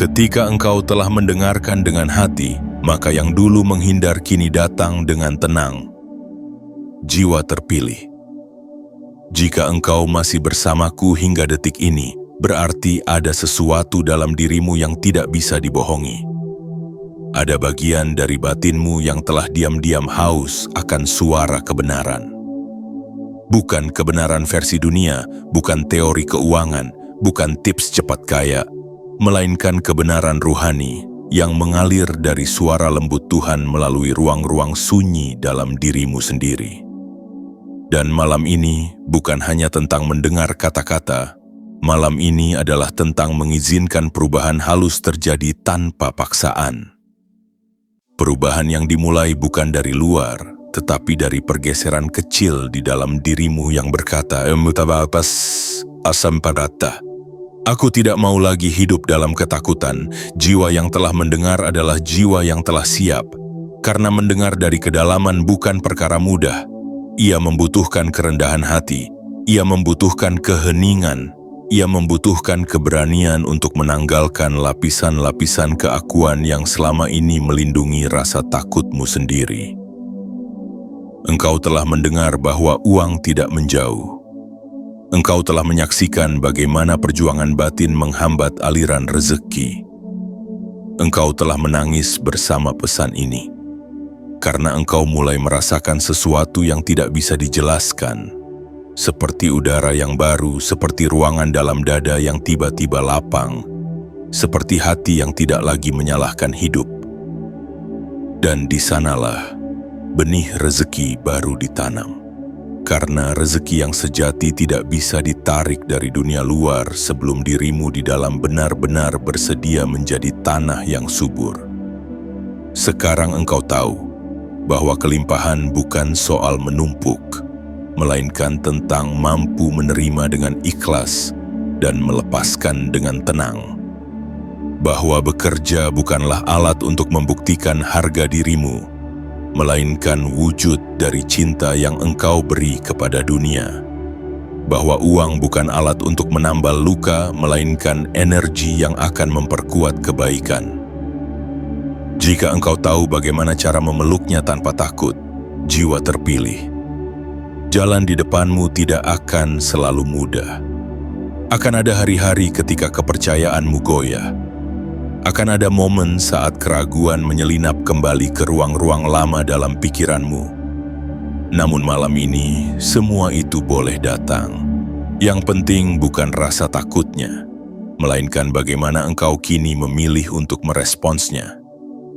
Ketika engkau telah mendengarkan dengan hati, maka yang dulu menghindar kini datang dengan tenang. Jiwa terpilih. Jika engkau masih bersamaku hingga detik ini, berarti ada sesuatu dalam dirimu yang tidak bisa dibohongi. Ada bagian dari batinmu yang telah diam-diam haus akan suara kebenaran. Bukan kebenaran versi dunia, bukan teori keuangan, bukan tips cepat kaya, melainkan kebenaran ruhani yang mengalir dari suara lembut Tuhan melalui ruang-ruang sunyi dalam dirimu sendiri. Dan malam ini bukan hanya tentang mendengar kata-kata, malam ini adalah tentang mengizinkan perubahan halus terjadi tanpa paksaan. Perubahan yang dimulai bukan dari luar, tetapi dari pergeseran kecil di dalam dirimu yang berkata, "Mutabapas asam padata." Aku tidak mau lagi hidup dalam ketakutan. Jiwa yang telah mendengar adalah jiwa yang telah siap. Karena mendengar dari kedalaman bukan perkara mudah. Ia membutuhkan kerendahan hati. Ia membutuhkan keheningan. Ia membutuhkan keberanian untuk menanggalkan lapisan-lapisan keakuan yang selama ini melindungi rasa takutmu sendiri. Engkau telah mendengar bahwa uang tidak menjauh. Engkau telah menyaksikan bagaimana perjuangan batin menghambat aliran rezeki. Engkau telah menangis bersama pesan ini, karena engkau mulai merasakan sesuatu yang tidak bisa dijelaskan. Seperti udara yang baru, seperti ruangan dalam dada yang tiba-tiba lapang, seperti hati yang tidak lagi menyalahkan hidup. Dan di sanalah benih rezeki baru ditanam. Karena rezeki yang sejati tidak bisa ditarik dari dunia luar sebelum dirimu di dalam benar-benar bersedia menjadi tanah yang subur. Sekarang engkau tahu bahwa kelimpahan bukan soal menumpuk, melainkan tentang mampu menerima dengan ikhlas dan melepaskan dengan tenang. Bahwa bekerja bukanlah alat untuk membuktikan harga dirimu, melainkan wujud dari cinta yang engkau beri kepada dunia. Bahwa uang bukan alat untuk menambal luka, melainkan energi yang akan memperkuat kebaikan. Jika engkau tahu bagaimana cara memeluknya tanpa takut, jiwa terpilih. Jalan di depanmu tidak akan selalu mudah. Akan ada hari-hari ketika kepercayaanmu goyah. Akan ada momen saat keraguan menyelinap kembali ke ruang-ruang lama dalam pikiranmu. Namun malam ini, semua itu boleh datang. Yang penting bukan rasa takutnya, melainkan bagaimana engkau kini memilih untuk meresponsnya.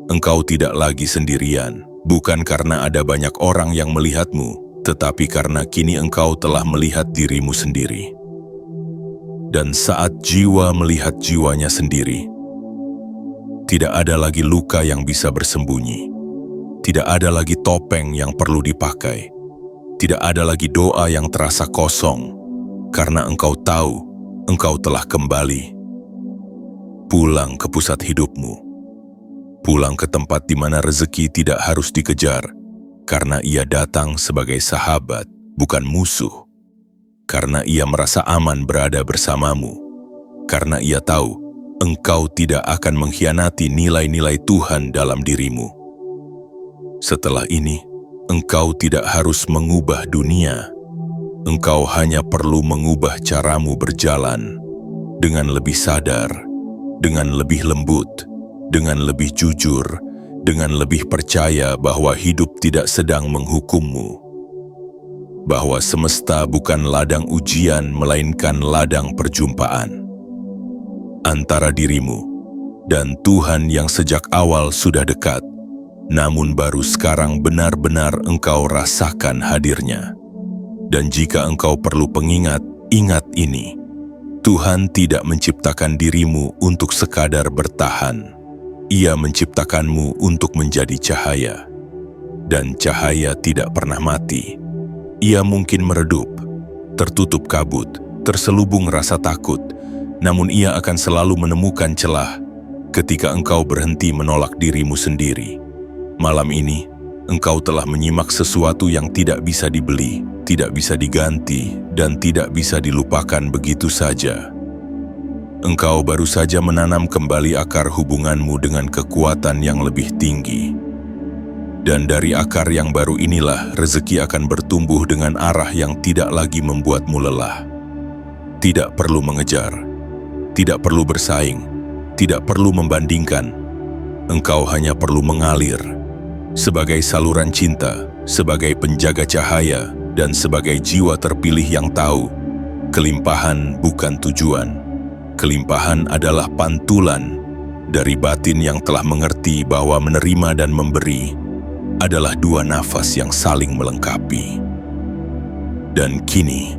Engkau tidak lagi sendirian, bukan karena ada banyak orang yang melihatmu, tetapi karena kini engkau telah melihat dirimu sendiri. Dan saat jiwa melihat jiwanya sendiri, tidak ada lagi luka yang bisa bersembunyi. Tidak ada lagi topeng yang perlu dipakai. Tidak ada lagi doa yang terasa kosong. Karena engkau tahu, engkau telah kembali. Pulang ke pusat hidupmu. Pulang ke tempat di mana rezeki tidak harus dikejar. Karena ia datang sebagai sahabat, bukan musuh. Karena ia merasa aman berada bersamamu. Karena ia tahu, engkau tidak akan mengkhianati nilai-nilai Tuhan dalam dirimu. Setelah ini, engkau tidak harus mengubah dunia. Engkau hanya perlu mengubah caramu berjalan dengan lebih sadar, dengan lebih lembut, dengan lebih jujur, dengan lebih percaya bahwa hidup tidak sedang menghukummu. Bahwa semesta bukan ladang ujian, melainkan ladang perjumpaan antara dirimu dan Tuhan yang sejak awal sudah dekat, namun baru sekarang benar-benar engkau rasakan hadirnya. Dan jika engkau perlu pengingat, ingat ini: Tuhan tidak menciptakan dirimu untuk sekadar bertahan. Ia menciptakanmu untuk menjadi cahaya. Dan cahaya tidak pernah mati. Ia mungkin meredup, tertutup kabut, terselubung rasa takut, namun ia akan selalu menemukan celah ketika engkau berhenti menolak dirimu sendiri. Malam ini, engkau telah menyimak sesuatu yang tidak bisa dibeli, tidak bisa diganti, dan tidak bisa dilupakan begitu saja. Engkau baru saja menanam kembali akar hubunganmu dengan kekuatan yang lebih tinggi. Dan dari akar yang baru inilah rezeki akan bertumbuh dengan arah yang tidak lagi membuatmu lelah. Tidak perlu mengejar, tidak perlu bersaing, tidak perlu membandingkan. Engkau hanya perlu mengalir. Sebagai saluran cinta, sebagai penjaga cahaya, dan sebagai jiwa terpilih yang tahu, kelimpahan bukan tujuan. Kelimpahan adalah pantulan dari batin yang telah mengerti bahwa menerima dan memberi adalah dua nafas yang saling melengkapi. Dan kini,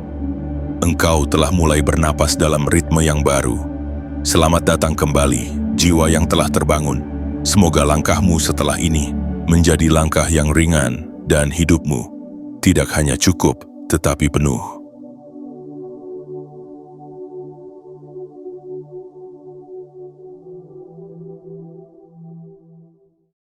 engkau telah mulai bernapas dalam ritme yang baru. Selamat datang kembali, jiwa yang telah terbangun. Semoga langkahmu setelah ini menjadi langkah yang ringan dan hidupmu tidak hanya cukup, tetapi penuh.